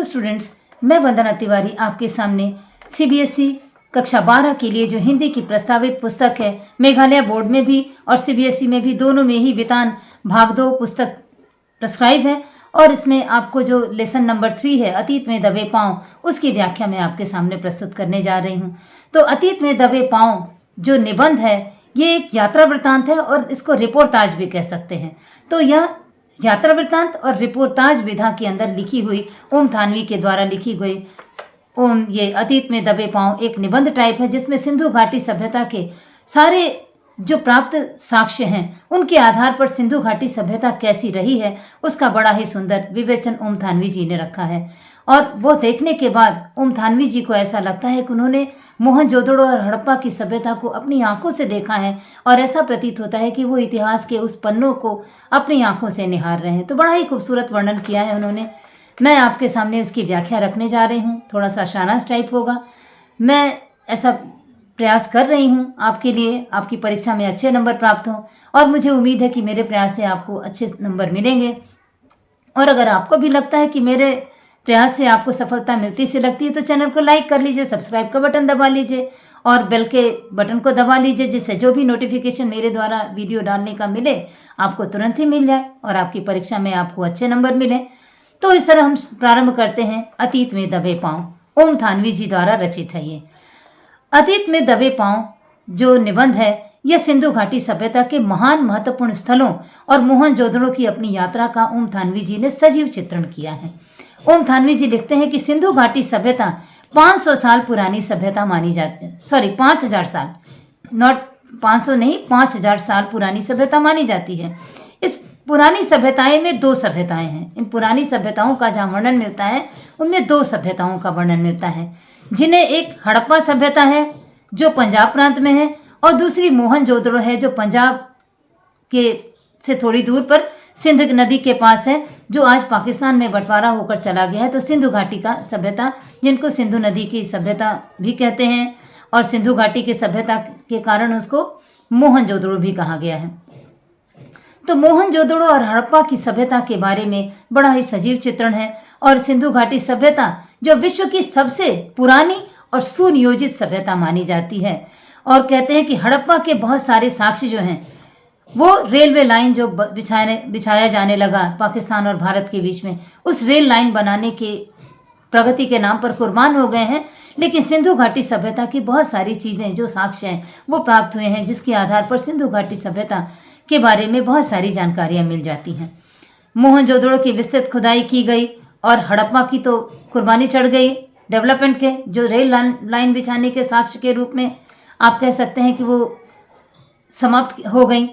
Hello students, मैं वंदना तिवारी आपके सामने सीबीएसई कक्षा 12 के लिए जो हिंदी की प्रस्तावित पुस्तक है, मेघालय बोर्ड में भी और सीबीएसई में भी दोनों में ही वितान भाग 2 पुस्तक प्रेस्क्राइब है और इसमें आपको जो लेसन नंबर 3 है, अतीत में दबे पांव, उसकी व्याख्या मैं आपके सामने प्रस्तुत करने जा रही हूँ। तो अतीत में दबे पांव जो निबंध है, ये एक यात्रा वृत्तांत है और इसको रिपोर्टाज भी कह सकते हैं। तो यह यात्रा वृत्तांत और रिपोर्टाज विधा के अंदर लिखी हुई ओम थानवी के द्वारा लिखी गई ये अतीत में दबे पांव एक निबंध टाइप है, जिसमें सिंधु घाटी सभ्यता के सारे जो प्राप्त साक्ष्य हैं उनके आधार पर सिंधु घाटी सभ्यता कैसी रही है उसका बड़ा ही सुंदर विवेचन ओम थानवी जी ने रखा है। और वो देखने के बाद ओम थानवी जी को ऐसा लगता है कि उन्होंने मोहनजोदड़ो और हड़प्पा की सभ्यता को अपनी आंखों से देखा है और ऐसा प्रतीत होता है कि वो इतिहास के उस पन्नों को अपनी आंखों से निहार रहे हैं। तो बड़ा ही खूबसूरत वर्णन किया है उन्होंने। मैं आपके सामने उसकी व्याख्या रखने जा रही हूँ। थोड़ा सा सारांश टाइप होगा। मैं ऐसा प्रयास कर रही हूँ आपके लिए, आपकी परीक्षा में अच्छे नंबर प्राप्त हों और मुझे उम्मीद है कि मेरे प्रयास से आपको अच्छे नंबर मिलेंगे। और अगर आपको भी लगता है कि मेरे प्रयास से आपको सफलता मिलती सी लगती है तो चैनल को लाइक कर लीजिए, सब्सक्राइब का बटन दबा लीजिए और बेल के बटन को दबा लीजिए, जिससे जो भी नोटिफिकेशन मेरे द्वारा वीडियो डालने का मिले आपको तुरंत ही मिल जाए और आपकी परीक्षा में आपको अच्छे नंबर मिले। तो इस तरह हम प्रारंभ करते हैं। अतीत में दबे पांव ओम थानवी जी द्वारा रचित है। ये अतीत में दबे पांव जो निबंध है, यह सिंधु घाटी सभ्यता के महान महत्वपूर्ण स्थलों और मोहनजोदड़ो की अपनी यात्रा का ओम थानवी जी ने सजीव चित्रण किया है। ओम थानवी जी लिखते हैं कि सिंधु घाटी सभ्यता 500 साल पुरानी सभ्यता मानी जाती है। 5000 साल, नॉट 500 नहीं, 5000 साल पुरानी सभ्यता मानी जाती है। इस पुरानी सभ्यताएं में 2 सभ्यताएं हैं। इन पुरानी सभ्यताओं का जहाँ वर्णन मिलता है उनमें 2 सभ्यताओं का वर्णन मिलता है, जिन्हें एक हड़प्पा सभ्यता है जो पंजाब प्रांत में है और दूसरी मोहनजोदड़ो है जो पंजाब के से थोड़ी दूर पर सिंध नदी के पास है, जो आज पाकिस्तान में बंटवारा होकर चला गया है। तो सिंधु घाटी का सभ्यता, जिनको सिंधु नदी की सभ्यता भी कहते हैं और सिंधु घाटी की सभ्यता के कारण उसको मोहनजोदड़ो भी कहा गया है। तो मोहनजोदड़ो और हड़प्पा की सभ्यता के बारे में बड़ा ही सजीव चित्रण है और सिंधु घाटी सभ्यता जो विश्व की सबसे पुरानी और सुनियोजित सभ्यता मानी जाती है। और कहते हैं कि हड़प्पा के बहुत सारे साक्ष्य जो हैं वो रेलवे लाइन जो बिछाया जाने लगा पाकिस्तान और भारत के बीच में, उस रेल लाइन बनाने के प्रगति के नाम पर कुर्बान हो गए हैं। लेकिन सिंधु घाटी सभ्यता की बहुत सारी चीज़ें जो साक्ष्य हैं वो प्राप्त हुए हैं, जिसके आधार पर सिंधु घाटी सभ्यता के बारे में बहुत सारी जानकारियां मिल जाती हैं। मोहनजोदड़ो की विस्तृत खुदाई की गई और हड़प्पा की तो कुर्बानी चढ़ गई डेवलपमेंट के, जो रेल लाइन बिछाने के साक्ष्य के रूप में आप कह सकते हैं कि वो समाप्त हो गई।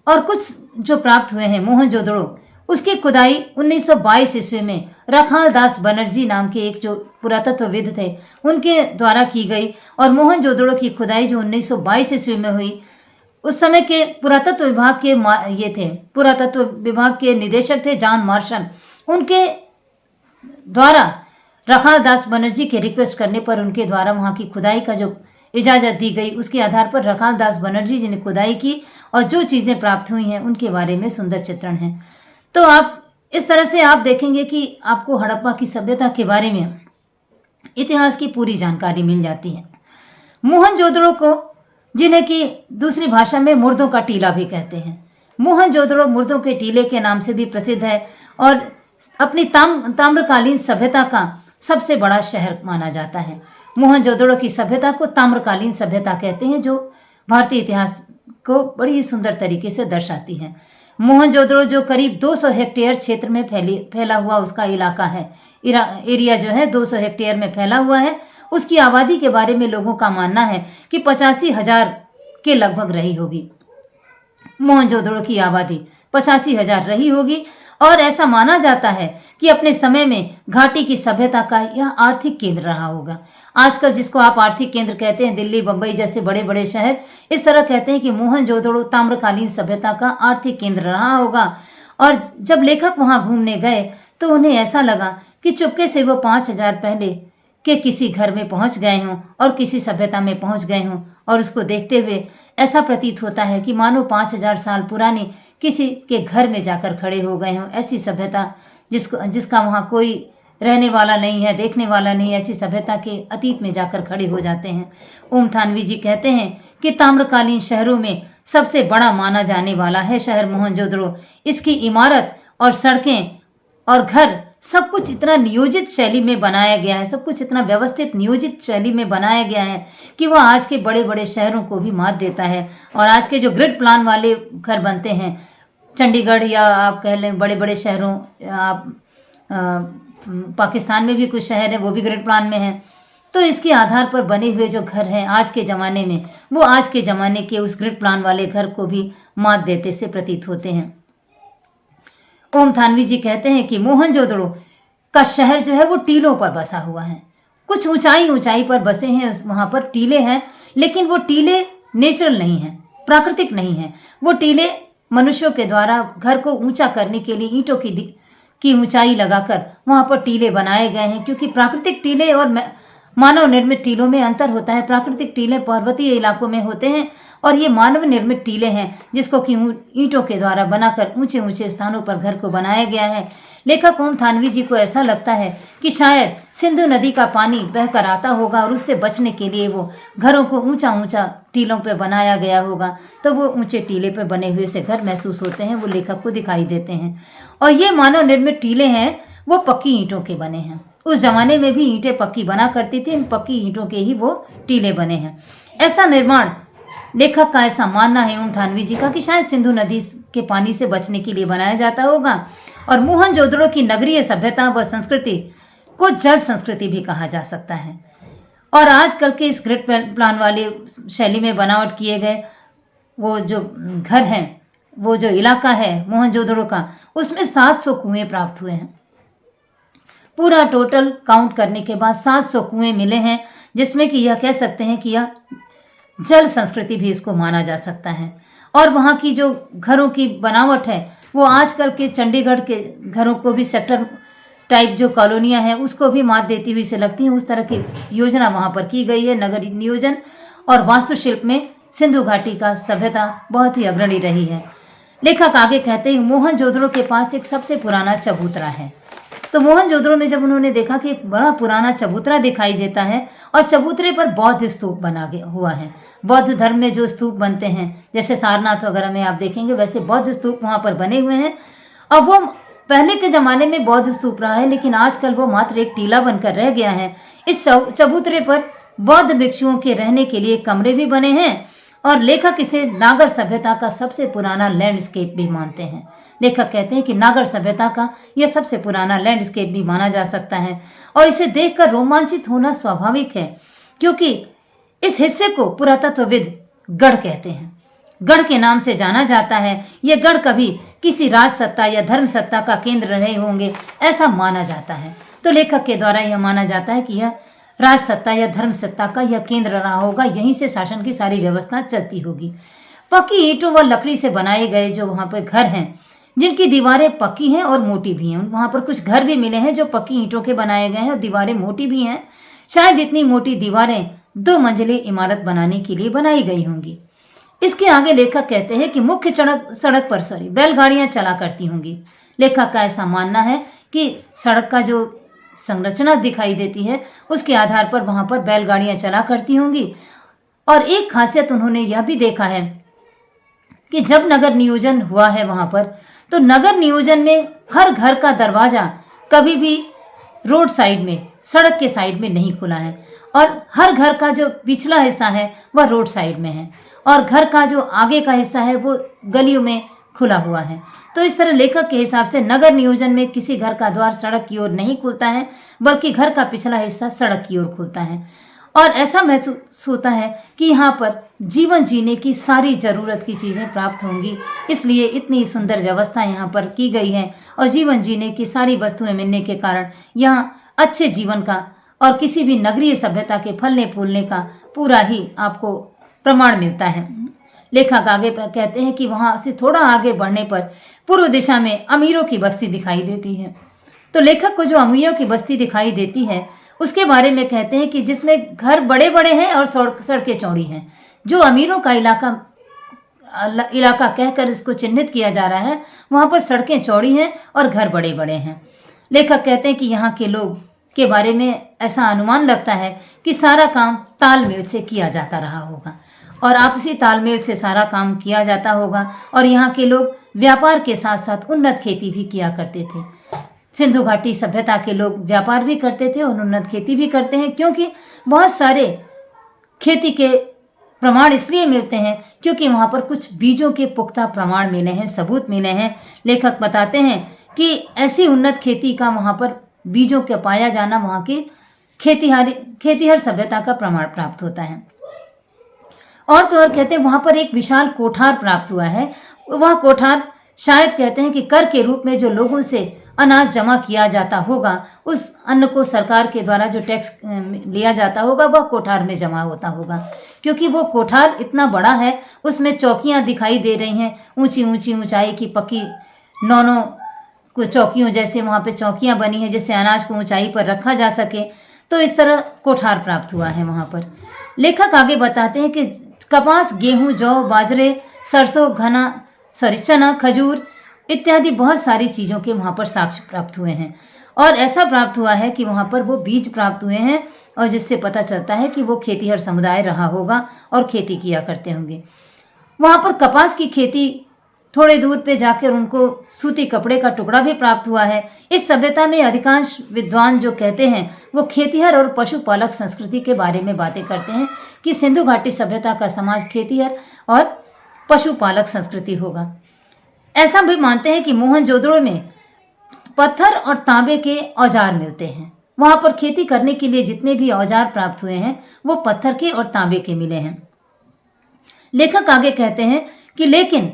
और कुछ जो प्राप्त हुए हैं मोहनजोदड़ो, उसकी खुदाई 1922 ईस्वी में रखाल दास बनर्जी नाम के एक जो पुरातत्वविद थे उनके द्वारा की गई। और मोहनजोदड़ो की खुदाई जो 1922 ईस्वी में हुई, उस समय के पुरातत्व विभाग के पुरातत्व विभाग के निदेशक थे जॉन मार्शल, उनके द्वारा रखाल दास बनर्जी के रिक्वेस्ट करने पर उनके द्वारा वहाँ की खुदाई का जो इजाज़त दी गई, उसके आधार पर रखाल दास बनर्जी जी ने खुदाई की और जो चीज़ें प्राप्त हुई हैं उनके बारे में सुंदर चित्रण है। तो आप इस तरह से आप देखेंगे कि आपको हड़प्पा की सभ्यता के बारे में इतिहास की पूरी जानकारी मिल जाती है। मोहनजोदड़ो को, जिन्हें कि दूसरी भाषा में मुर्दों का टीला भी कहते हैं, मोहनजोदड़ो मुर्दों के टीले के नाम से भी प्रसिद्ध है और अपनी ताम्रकालीन सभ्यता का सबसे बड़ा शहर माना जाता है। मोहनजोदड़ो की सभ्यता को ताम्रकालीन सभ्यता कहते हैं, जो भारतीय इतिहास को बड़ी ही सुंदर तरीके से दर्शाती है। मोहनजोदड़ो जो करीब 200 हेक्टेयर क्षेत्र में फैला हुआ उसका इलाका है, एरिया जो है 200 हेक्टेयर में फैला हुआ है। उसकी आबादी के बारे में लोगों का मानना है कि 85,000 के लगभग रही होगी। मोहनजोदड़ो की आबादी 85,000 रही होगी और ऐसा माना जाता है कि अपने समय में घाटी की सभ्यता का यह आर्थिक केंद्र रहा होगा। आजकल जिसको आप आर्थिक केंद्र कहते हैं, दिल्ली, बंबई जैसे बड़े बड़े शहर, इस तरह कहते हैं कि मोहनजोदड़ो ताम्रकालीन सभ्यता का आर्थिक केंद्र रहा होगा। और जब लेखक वहां घूमने गए तो उन्हें ऐसा लगा कि चुपके से वो 5000 पहले के किसी घर में पहुंच गए हों और किसी सभ्यता में पहुंच गए हों, और उसको देखते हुए ऐसा प्रतीत होता है कि मानो 5000 साल पुरानी किसी के घर में जाकर खड़े हो गए हों। ऐसी सभ्यता जिसका वहाँ कोई रहने वाला नहीं है, देखने वाला नहीं है, ऐसी सभ्यता के अतीत में जाकर खड़े हो जाते हैं। ओम थानवी जी कहते हैं कि ताम्रकालीन शहरों में सबसे बड़ा माना जाने वाला है शहर मोहनजोदड़ो। इसकी इमारत और सड़कें और घर सब कुछ इतना नियोजित शैली में बनाया गया है, सब कुछ इतना व्यवस्थित नियोजित शैली में बनाया गया है कि वह आज के बड़े बड़े शहरों को भी मात देता है। और आज के जो ग्रिड प्लान वाले घर बनते हैं, चंडीगढ़ या आप कह लें बड़े बड़े शहरों, आप पाकिस्तान में भी कुछ शहर है वो भी ग्रिड प्लान में है, तो इसके आधार पर बने हुए जो घर हैं आज के ज़माने में, वो आज के ज़माने के उस ग्रिड प्लान वाले घर को भी मात देते से प्रतीत होते हैं। ओम थानवी जी कहते हैं कि मोहनजोदड़ो का शहर जो है वो टीलों पर बसा हुआ है। कुछ ऊंचाई पर बसे हैं, वहाँ पर टीले हैं, लेकिन वो टीले नेचुरल नहीं हैं, प्राकृतिक नहीं हैं। वो टीले मनुष्यों के द्वारा घर को ऊंचा करने के लिए ईंटों की ऊंचाई लगाकर वहाँ पर टीले बनाए गए हैं, क्योंकि प्राकृतिक टीले और मानव निर्मित टीलों में अंतर होता है। प्राकृतिक टीले पर्वतीय इलाकों में होते हैं और ये मानव निर्मित टीले हैं जिसको कि ईंटों के द्वारा बनाकर ऊंचे ऊंचे स्थानों पर घर को बनाया गया है। लेखक ओम थानवी जी को ऐसा लगता है कि शायद सिंधु नदी का पानी बहकर आता होगा और उससे बचने के लिए वो घरों को ऊंचा ऊंचा टीलों पर बनाया गया होगा, तो वो ऊंचे टीले पर बने हुए से घर महसूस होते हैं, वो लेखक को दिखाई देते हैं। और ये मानव निर्मित टीले हैं वो पक्की ईंटों के बने हैं। उस जमाने में भी ईंटें पक्की बना करती थी, इन पक्की ईंटों के ही वो टीले बने हैं। ऐसा निर्माण, लेखक का ऐसा मानना है ओम थानवी जी का, कि शायद सिंधु नदी के पानी से बचने के लिए बनाया जाता होगा। और मोहनजोदड़ो की नगरीय सभ्यता व संस्कृति को जल संस्कृति भी कहा जा सकता है। और आजकल के इस ग्रिड प्लान वाले शैली में बनावट किए गए वो जो घर हैं, वो जो इलाका है मोहनजोदड़ो का, उसमें 700 कुएं प्राप्त हुए हैं। पूरा टोटल काउंट करने के बाद 700 कुएं मिले हैं, जिसमें कि यह कह सकते हैं कि यह जल संस्कृति भी इसको माना जा सकता है। और वहाँ की जो घरों की बनावट है वो आजकल के चंडीगढ़ के घरों को भी, सेक्टर टाइप जो कॉलोनियाँ हैं उसको भी मात देती हुई से लगती हैं। उस तरह की योजना वहाँ पर की गई है। नगर नियोजन और वास्तुशिल्प में सिंधु घाटी का सभ्यता बहुत ही अग्रणी रही है। लेखक आगे कहते हैं मोहनजोदड़ो के पास एक सबसे पुराना चबूतरा है। तो मोहनजोदड़ो में जब उन्होंने देखा कि एक बड़ा पुराना चबूतरा दिखाई देता है और चबूतरे पर बौद्ध स्तूप बना हुआ है। बौद्ध धर्म में जो स्तूप बनते हैं, जैसे सारनाथ वगैरह में आप देखेंगे, वैसे बौद्ध स्तूप वहाँ पर बने हुए हैं। और वो पहले के ज़माने में बौद्ध स्तूप रहा है, लेकिन आजकल वो मात्र एक टीला बनकर रह गया है। इस चबूतरे पर बौद्ध भिक्षुओं के रहने के लिए कमरे भी बने हैं और लेखक इसे नागर सभ्यता का सबसे पुराना लैंडस्केप भी मानते हैं। लेखक कहते हैं कि नागर सभ्यता का यह सबसे पुराना लैंडस्केप भी माना जा सकता है और इसे देखकर रोमांचित होना स्वाभाविक है, क्योंकि इस हिस्से को पुरातत्वविद गढ़ कहते हैं। गढ़ के नाम से जाना जाता है। यह गढ़ कभी किसी राज सत्ता या धर्म सत्ता का केंद्र रहे होंगे, ऐसा माना जाता है। तो लेखक के द्वारा यह माना जाता है कि यह राज सत्ता या धर्म सत्ता का यह केंद्र रहा होगा, यहीं से शासन की सारी व्यवस्था चलती होगी। पक्की ईंटों व लकड़ी से बनाए गए जो वहाँ पर घर हैं, जिनकी दीवारें पक्की हैं और मोटी भी हैं, वहाँ पर कुछ घर भी मिले हैं जो पक्की ईंटों के बनाए गए हैं और दीवारें मोटी भी हैं। शायद इतनी मोटी दीवारें 2 मंजिली इमारत बनाने के लिए बनाई गई होंगी। इसके आगे लेखक कहते हैं कि मुख्य सड़क पर बैलगाड़ियां चला करती होंगी। लेखक का ऐसा मानना है कि सड़क का जो संरचना दिखाई देती है उसके आधार पर वहां पर बैलगाड़ियां चला करती होंगी। और एक खासियत उन्होंने यह भी देखा है कि जब नगर नियोजन हुआ है वहां पर, तो नगर नियोजन में हर घर का दरवाजा कभी भी रोड साइड में, सड़क के साइड में नहीं खुला है और हर घर का जो पिछला हिस्सा है वह रोड साइड में है और घर का जो आगे का हिस्सा है वो गलियों में खुला हुआ है। तो इस तरह लेखक के हिसाब से नगर नियोजन में किसी घर का द्वार सड़क की ओर नहीं खुलता है, बल्कि घर का पिछला हिस्सा सड़क की ओर खुलता है। और ऐसा महसूस होता है कि यहाँ पर जीवन जीने की सारी ज़रूरत की चीज़ें प्राप्त होंगी, इसलिए इतनी सुंदर व्यवस्था यहाँ पर की गई है और जीवन जीने की सारी वस्तुएं मिलने के कारण यहाँ अच्छे जीवन का और किसी भी नगरीय सभ्यता के फलने फूलने का पूरा ही आपको प्रमाण मिलता है। लेखक आगे कहते हैं कि वहाँ से थोड़ा आगे बढ़ने पर पूर्व दिशा में अमीरों की बस्ती दिखाई देती है। तो लेखक को जो अमीरों की बस्ती दिखाई देती है उसके बारे में कहते हैं कि जिसमें घर बड़े बड़े हैं और सड़कें चौड़ी हैं। जो अमीरों का इलाका कहकर इसको चिन्हित किया जा रहा है, वहाँ पर सड़कें चौड़ी हैं और घर बड़े बड़े हैं। लेखक कहते हैं कि यहाँ के लोग के बारे में ऐसा अनुमान लगता है कि सारा काम तालमेल से किया जाता रहा होगा और आपसी तालमेल से सारा काम किया जाता होगा और यहाँ के लोग व्यापार के साथ साथ उन्नत खेती भी किया करते थे। सिंधु घाटी सभ्यता के लोग व्यापार भी करते थे और उन्नत खेती भी करते हैं, क्योंकि बहुत सारे खेती के प्रमाण इसलिए मिलते हैं क्योंकि वहाँ पर कुछ बीजों के पुख्ता प्रमाण मिले हैं, सबूत मिले हैं। लेखक बताते हैं कि ऐसी उन्नत खेती का वहाँ पर बीजों का पाया जाना वहाँ की खेतीहर सभ्यता का प्रमाण प्राप्त होता है। और तो और कहते हैं वहाँ पर एक विशाल कोठार प्राप्त हुआ है। वह कोठार शायद कहते हैं कि कर के रूप में जो लोगों से अनाज जमा किया जाता होगा, उस अन्न को सरकार के द्वारा जो टैक्स लिया जाता होगा वह कोठार में जमा होता होगा, क्योंकि वो कोठार इतना बड़ा है। उसमें चौकियां दिखाई दे रही हैं, ऊंची ऊंची ऊंचाई की पक्की 9 को चौकियों जैसे वहाँ पे चौकियां बनी हैं जिससे अनाज को ऊंचाई पर रखा जा सके। तो इस तरह कोठार प्राप्त हुआ है वहाँ पर। लेखक आगे बताते हैं कि कपास, गेहूं, जौ, बाजरे, सरसों, चना, खजूर इत्यादि बहुत सारी चीज़ों के वहाँ पर साक्ष्य प्राप्त हुए हैं और ऐसा प्राप्त हुआ है कि वहाँ पर वो बीज प्राप्त हुए हैं और जिससे पता चलता है कि वो खेतीहर समुदाय रहा होगा और खेती किया करते होंगे। वहाँ पर कपास की खेती थोड़े दूर पे जाकर उनको सूती कपड़े का टुकड़ा भी प्राप्त हुआ है। इस सभ्यता में अधिकांश विद्वान जो कहते हैं वो खेतीहर और पशुपालक संस्कृति के बारे में बातें करते हैं कि सिंधु घाटी सभ्यता का समाज खेतीहर और पशुपालक संस्कृति होगा। ऐसा भी मानते हैं कि मोहनजोदड़ो में पत्थर और तांबे के औजार मिलते हैं। वहाँ पर खेती करने के लिए जितने भी औजार प्राप्त हुए हैं वो पत्थर के और तांबे के मिले हैं। लेखक आगे कहते हैं कि लेकिन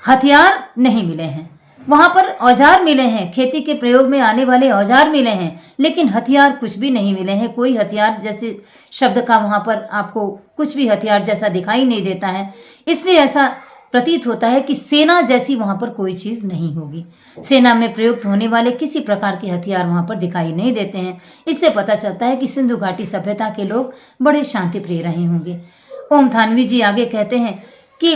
हथियार नहीं मिले हैं। वहाँ पर औजार मिले हैं, खेती के प्रयोग में आने वाले औजार मिले हैं, लेकिन हथियार कुछ भी नहीं मिले हैं। कोई हथियार जैसे शब्द का वहाँ पर आपको कुछ भी हथियार जैसा दिखाई नहीं देता है। इसलिए ऐसा प्रतीत होता है कि सेना जैसी वहाँ पर कोई चीज़ नहीं होगी। सेना में प्रयुक्त होने वाले किसी प्रकार के हथियार वहाँ पर दिखाई नहीं देते हैं। इससे पता चलता है कि सिंधु घाटी सभ्यता के लोग बड़े शांति प्रिय रहे होंगे। ओम थानवी जी आगे कहते हैं कि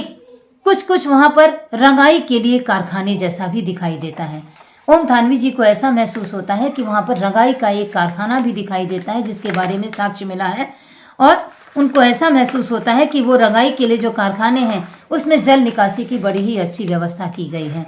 कुछ वहाँ पर रंगाई के लिए कारखाने जैसा भी दिखाई देता है। ओम थानवी जी को ऐसा महसूस होता है कि वहाँ पर रंगाई का एक कारखाना भी दिखाई देता है जिसके बारे में साक्ष्य मिला है और उनको ऐसा महसूस होता है कि वो रंगाई के लिए जो कारखाने हैं उसमें जल निकासी की बड़ी ही अच्छी व्यवस्था की गई है।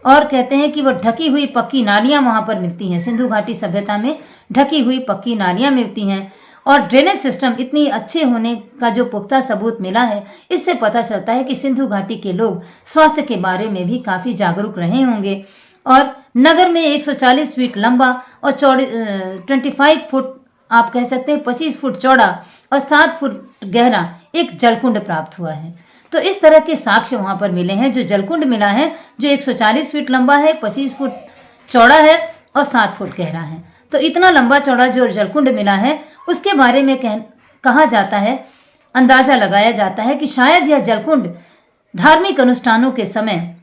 और कहते हैं कि वो ढकी हुई पक्की नालियाँ वहाँ पर मिलती हैं। सिंधु घाटी सभ्यता में ढकी हुई पक्की नालियाँ मिलती हैं और ड्रेनेज सिस्टम इतनी अच्छे होने का जो पुख्ता सबूत मिला है, इससे पता चलता है कि सिंधु घाटी के लोग स्वास्थ्य के बारे में भी काफ़ी जागरूक रहे होंगे। और नगर में 140 फीट लंबा और 25 फुट आप कह सकते हैं 25 फुट चौड़ा और 7 फुट गहरा एक जलकुंड प्राप्त हुआ है। तो इस तरह के साक्ष्य वहाँ पर मिले हैं। जो जलकुंड मिला है जो 140 फीट लंबा है, 25 फुट चौड़ा है और 7 फुट गहरा है। तो इतना लंबा चौड़ा जो जलकुंड मिला है उसके बारे में कहा जाता है, अंदाज़ा लगाया जाता है कि शायद यह जलकुंड धार्मिक अनुष्ठानों के समय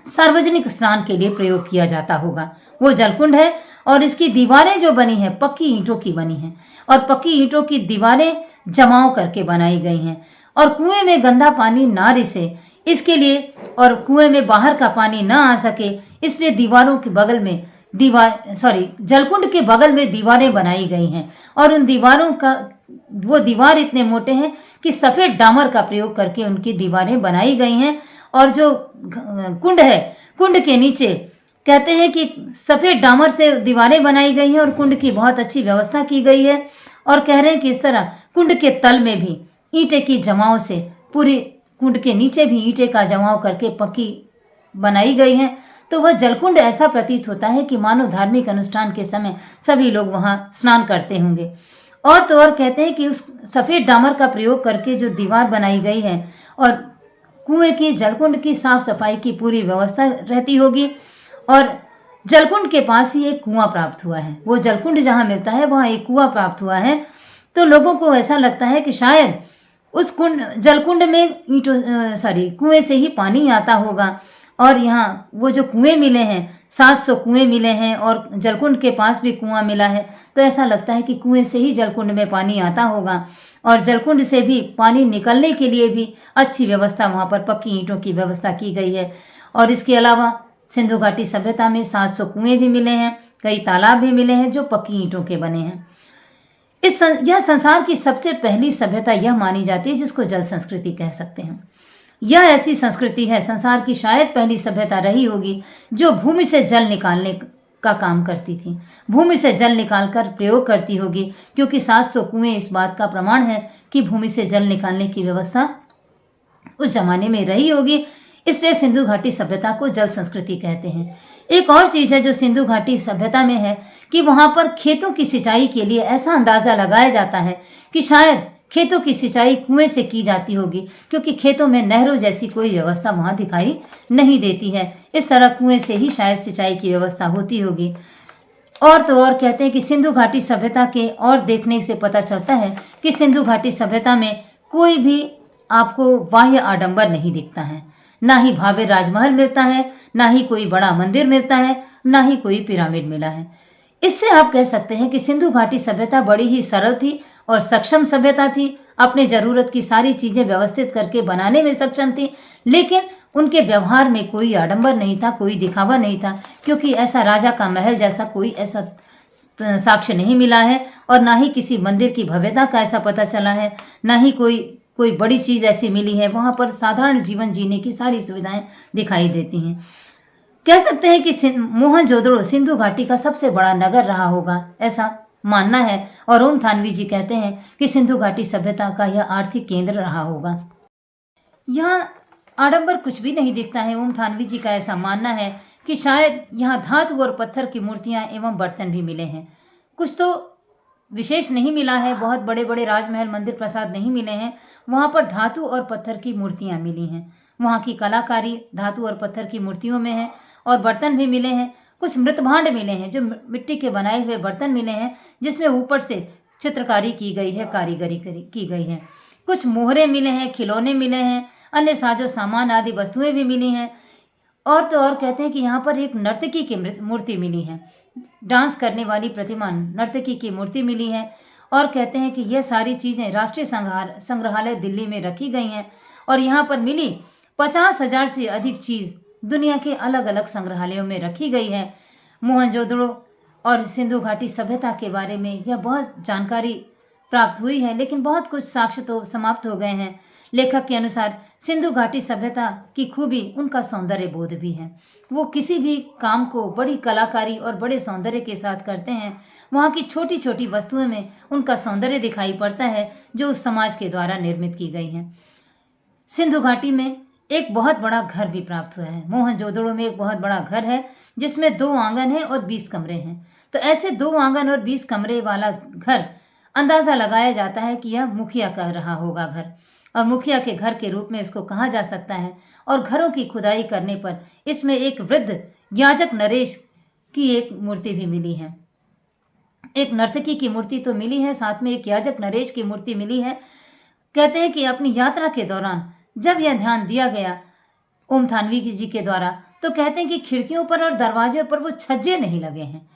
सार्वजनिक स्नान के लिए प्रयोग किया जाता होगा। वो जलकुंड है और इसकी दीवारें जो बनी हैं पक्की ईंटों की बनी हैं और पक्की ईंटों की दीवारें जमाव करके बनाई गई हैं और कुएं में गंदा पानी ना रिसे इसके लिए और कुएं में बाहर का पानी ना आ सके इसलिए दीवारों के बगल में जलकुंड के बगल में दीवारें बनाई गई हैं और उन दीवारों का वो दीवार इतने मोटे हैं कि सफ़ेद डामर का प्रयोग करके उनकी दीवारें बनाई गई हैं। और जो कुंड है, कुंड के नीचे कहते हैं कि सफ़ेद डामर से दीवारें बनाई गई हैं और कुंड की बहुत अच्छी व्यवस्था की गई है। और कह रहे हैं कि इस तरह कुंड के तल में भी ईंटे की जमाव से पूरी कुंड के नीचे भी ईंटे का जमाव करके पक्की बनाई गई हैं। तो वह जलकुंड ऐसा प्रतीत होता है कि मानो धार्मिक अनुष्ठान के समय सभी लोग वहाँ स्नान करते होंगे। और तो और कहते हैं कि उस सफ़ेद डामर का प्रयोग करके जो दीवार बनाई गई है और कुएं की जलकुंड की साफ सफाई की पूरी व्यवस्था रहती होगी। और जलकुंड के पास ही एक कुआं प्राप्त हुआ है। वो जलकुंड जहाँ मिलता है वहाँ एक कुआं प्राप्त हुआ है। तो लोगों को ऐसा लगता है कि शायद उस जलकुंड में कुएं से ही पानी आता होगा। और यहाँ वो जो कुएं मिले हैं 700 कुएं मिले हैं और जलकुंड के पास भी कुआं मिला है। तो ऐसा लगता है कि कुएं से ही जलकुंड में पानी आता होगा और जलकुंड से भी पानी निकलने के लिए भी अच्छी व्यवस्था वहाँ पर पक्की ईंटों की व्यवस्था की गई है। और इसके अलावा सिंधु घाटी सभ्यता में 700 कुएं भी मिले हैं कई तालाब भी मिले हैं जो पक्की ईंटों के बने हैं। यह संसार की सबसे पहली सभ्यता यह मानी जाती है जिसको जल संस्कृति कह सकते हैं। यह ऐसी संस्कृति है, संसार की शायद पहली सभ्यता रही होगी जो भूमि से जल निकालने का काम करती थी, भूमि से जल निकालकर प्रयोग करती होगी, क्योंकि 700 कुएं इस बात का प्रमाण है कि भूमि से जल निकालने की व्यवस्था उस जमाने में रही होगी। इसलिए सिंधु घाटी सभ्यता को जल संस्कृति कहते हैं। एक और चीज है जो सिंधु घाटी सभ्यता में है कि वहां पर खेतों की सिंचाई के लिए ऐसा अंदाजा लगाया जाता है कि शायद खेतों की सिंचाई कुएं से की जाती होगी, क्योंकि खेतों में नहरों जैसी कोई व्यवस्था वहां दिखाई नहीं देती है। इस तरह कुएं से ही शायद सिंचाई की व्यवस्था होती होगी। और तो और कहते हैं कि सिंधु घाटी सभ्यता के और देखने से पता चलता है कि सिंधु घाटी सभ्यता में कोई भी आपको बाह्य आडंबर नहीं दिखता है, ना ही भव्य राजमहल मिलता है, ना ही कोई बड़ा मंदिर मिलता है, ना ही कोई पिरामिड मिला है। इससे आप कह सकते हैं कि सिंधु घाटी सभ्यता बड़ी ही सरल थी और सक्षम सभ्यता थी, अपने जरूरत की सारी चीजें व्यवस्थित करके बनाने में सक्षम थी, लेकिन उनके व्यवहार में कोई आडंबर नहीं था, कोई दिखावा नहीं था, क्योंकि ऐसा राजा का महल जैसा कोई ऐसा साक्ष्य नहीं मिला है, और ना ही किसी मंदिर की भव्यता का ऐसा पता चला है, ना ही कोई बड़ी चीज ऐसी मिली है। वहां पर साधारण जीवन जीने की सारी सुविधाएं दिखाई देती हैं। कह सकते हैं कि मोहनजोदड़ो सिंधु घाटी का सबसे बड़ा नगर रहा होगा, ऐसा मानना है। और ओम थानवी जी कहते हैं कि सिंधु घाटी सभ्यता का यह आर्थिक केंद्र रहा होगा। यहाँ आडंबर कुछ भी नहीं दिखता है। ओम थानवी जी का ऐसा मानना है कि शायद यहाँ धातु और पत्थर की मूर्तियां एवं बर्तन भी मिले हैं। कुछ तो विशेष नहीं मिला है, बहुत बड़े बड़े राजमहल मंदिर प्रसाद नहीं मिले हैं, वहाँ पर धातु और पत्थर की मूर्तियाँ मिली हैं। वहाँ की कलाकारी धातु और पत्थर की मूर्तियों में है, और बर्तन भी मिले हैं। कुछ मृतभांड मिले हैं जो मिट्टी के बनाए हुए बर्तन मिले हैं, जिसमें ऊपर से चित्रकारी की गई है, कारीगरी की गई है। कुछ मोहरे मिले हैं, खिलौने मिले हैं, अन्य साजो सामान आदि वस्तुएं भी मिली हैं। और तो और कहते हैं कि यहाँ पर एक नर्तकी की मूर्ति मिली है, डांस करने वाली प्रतिमा नर्तकी की मूर्ति मिली है। और कहते हैं कि यह सारी चीज़ें राष्ट्रीय संग्रहालय दिल्ली में रखी गई हैं, और यहाँ पर मिली 50,000 से अधिक चीज़ दुनिया के अलग अलग संग्रहालयों में रखी गई है। मोहनजोदड़ो और सिंधु घाटी सभ्यता के बारे में यह बहुत जानकारी प्राप्त हुई है, लेकिन बहुत कुछ साक्ष्य तो समाप्त हो गए हैं। लेखक के अनुसार सिंधु घाटी सभ्यता की खूबी उनका सौंदर्य बोध भी है। वो किसी भी काम को बड़ी कलाकारी और बड़े सौंदर्य के साथ करते हैं। वहाँ की छोटी छोटी वस्तुओं में उनका सौंदर्य दिखाई पड़ता है, जो उस समाज के द्वारा निर्मित की गई हैं। सिंधु घाटी में एक बहुत बड़ा घर भी प्राप्त हुआ है। मोहनजोदड़ो में एक बहुत बड़ा घर है, जिसमें 2 आंगन हैं और 20 कमरे हैं। तो ऐसे 2 आंगन और 20 कमरे वाला घर अंदाजा लगाया जाता है कि यह मुखिया का रहा होगा घर, और मुखिया के घर के रूप में इसको कहा जा सकता है। और घरों की खुदाई करने पर इसमें एक वृद्ध याजक नरेश की एक मूर्ति भी मिली है। एक नर्तकी की मूर्ति तो मिली है, साथ में एक याजक नरेश की मूर्ति मिली है। कहते हैं कि अपनी यात्रा के दौरान जब यह ध्यान दिया गया ओम थानवी जी के द्वारा, तो कहते हैं कि खिड़कियों पर और दरवाजे पर वो छज्जे नहीं लगे हैं।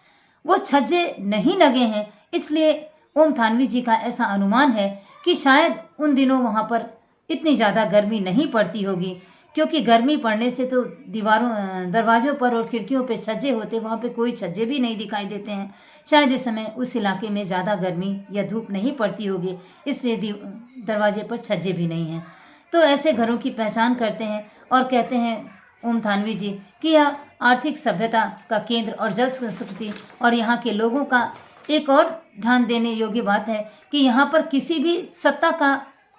वो छज्जे नहीं लगे हैं, इसलिए ओम थानवी जी का ऐसा अनुमान है कि शायद उन दिनों वहाँ पर इतनी ज़्यादा गर्मी नहीं पड़ती होगी, क्योंकि गर्मी पड़ने से तो दरवाज़ों पर और खिड़कियों पे छज्जे होते, वहाँ पे कोई छज्जे भी नहीं दिखाई देते हैं। शायद इस समय उस इलाके में ज़्यादा गर्मी या धूप नहीं पड़ती होगी, इसलिए दरवाजे पर छज्जे भी नहीं हैं। तो ऐसे घरों की पहचान करते हैं, और कहते हैं ओम थानवी जी कि यह आर्थिक सभ्यता का केंद्र और जल संस्कृति और यहाँ के लोगों का एक और ध्यान देने योग्य बात है कि यहाँ पर किसी भी सत्ता का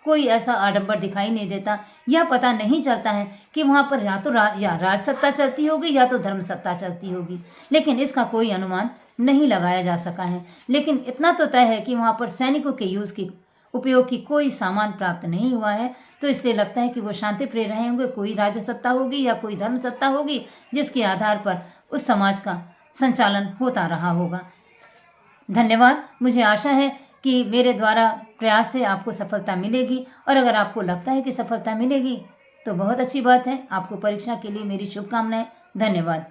कोई ऐसा आडंबर दिखाई नहीं देता। यह पता नहीं चलता है कि वहाँ पर या तो राज सत्ता चलती होगी या तो धर्म सत्ता चलती होगी, लेकिन इसका कोई अनुमान नहीं लगाया जा सका है। लेकिन इतना तो तय है कि वहाँ पर सैनिकों के उपयोग की कोई सामान प्राप्त नहीं हुआ है। तो इससे लगता है कि वो शांति प्रिय रहे होंगे, कोई राज्य सत्ता होगी या कोई धर्म सत्ता होगी, जिसके आधार पर उस समाज का संचालन होता रहा होगा। धन्यवाद। मुझे आशा है कि मेरे द्वारा प्रयास से आपको सफलता मिलेगी, और अगर आपको लगता है कि सफलता मिलेगी तो बहुत अच्छी बात है। आपको परीक्षा के लिए मेरी शुभकामनाएं। धन्यवाद।